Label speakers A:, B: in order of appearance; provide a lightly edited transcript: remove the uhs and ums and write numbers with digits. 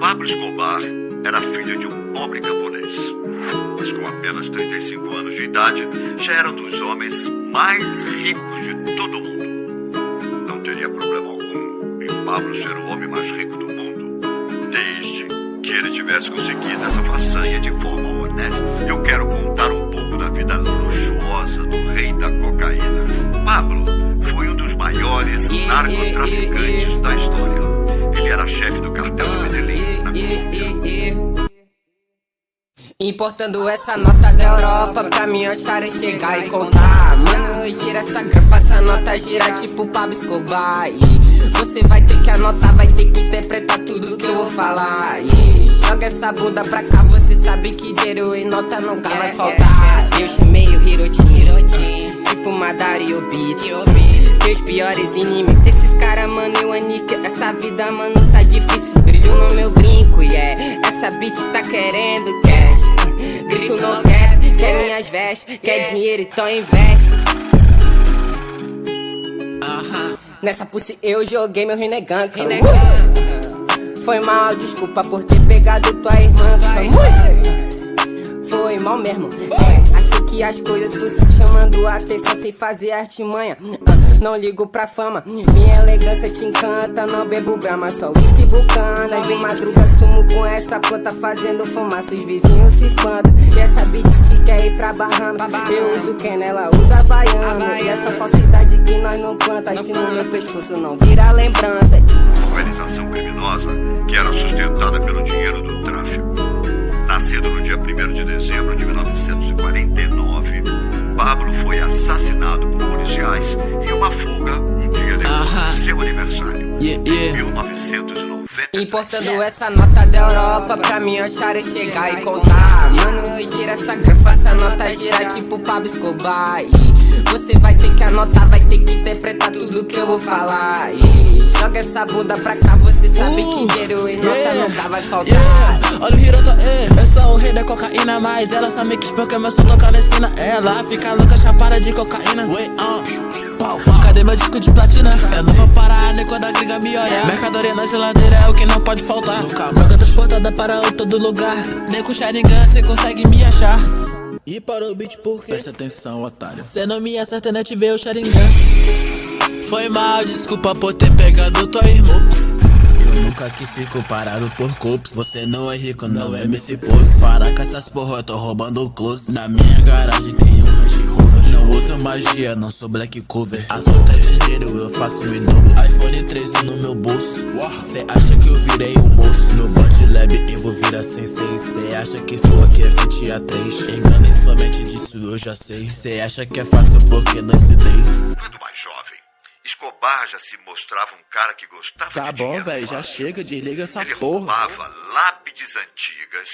A: Pablo Escobar era filho de um pobre camponês, mas com apenas 35 anos de idade, já era um dos homens mais ricos de todo o mundo. Não teria problema algum em Pablo ser o homem mais rico do mundo, desde que ele tivesse conseguido essa façanha de forma honesta. Eu quero contar um pouco da vida luxuosa do rei da cocaína. Pablo foi um dos maiores narcotraficantes da história. Ele era chefe do cartel do Medellín, na Colômbia.
B: Importando essa nota da Europa pra mim achar e chegar e contar. Mano, gira essa grafa, essa nota gira tipo Pablo Escobar. E você vai ter que anotar, vai ter que interpretar tudo que eu vou falar. E joga essa bunda pra cá, você sabe que dinheiro e nota nunca vai faltar. Eu chamei o Hirotin, tipo Madara e Obito, teus piores inimigos. Esses caras, mano, eu aniquilo. Essa vida, mano, tá difícil. Brilho no meu brinco, yeah. Essa bitch tá querendo cash. Grito no cap, quer minhas vestes, quer dinheiro, então investe. Nessa pussy eu joguei meu reneganca. Foi mal, desculpa por ter pegado tua irmã. Foi mal mesmo, assim que as coisas fossem chamando a atenção sem fazer artimanha. Não ligo pra fama, minha elegância te encanta. Não bebo brama, só whisky bucana. De madruga sumo com essa planta fazendo fumaça, os vizinhos se espantam. E essa bitch que quer ir pra Bahama, eu uso Ken, ela usa Havaiana. E essa falsidade que nós não planta, e se no meu pescoço não vira lembrança.
A: Organização criminosa que era sustentada pelo dinheiro do tráfico. Nascido no dia 1º de dezembro de 1949, Pablo foi assassinado por policiais em uma fuga um dia depois do seu aniversário, 1990.
B: Importando essa nota da Europa pra mim achar e chegar e contar. Mano, eu giro essa grafa, essa nota gira tipo Pablo Escobar. E você vai ter que anotar, vai ter que interpretar tudo que eu vou falar. E joga essa bunda pra cá, você sabe que dinheiro e nota nunca vai faltar.
C: Olha o Hiroto, eu sou o rei da cocaína, mas ela só me quis porque meu som toca na esquina. Ela fica louca, chapada de cocaína. Cadê meu disco de platina? Eu não vou parar nem quando a gringa me olhar. Mercadoria na geladeira é o que não pode faltar. Droga transportada para todo lugar. Nem com Sharingan cê consegue me achar. E parou o beat porque presta atenção, otário. Cê não me acerta, né? Te vê o Sharingan. Foi mal, desculpa por ter pegado tua irmã. Eu nunca que fico parado por culpas. Você não é rico, não é MC Pose. Para com essas porra, eu tô roubando o close. Na minha garagem tem um Range Rover. Não uso magia, não sou black cover. Assunto é dinheiro, eu faço em dobro. iPhone 13 no meu bolso. Cê acha que eu virei um moço? No Band Lab eu vou virar sensei. Cê acha que isso aqui é fit A3? Enganei sua mente, disso eu já sei. Cê acha que é fácil porque não ensinei.
A: Quando mais jovem, Escobar já se mostrava um cara que gostava
C: Tá
A: de
C: bom,
A: dinheiro
C: velho, já
A: fácil.
C: chega, desliga essa
A: Ele
C: porra.
A: roubava lápides antigas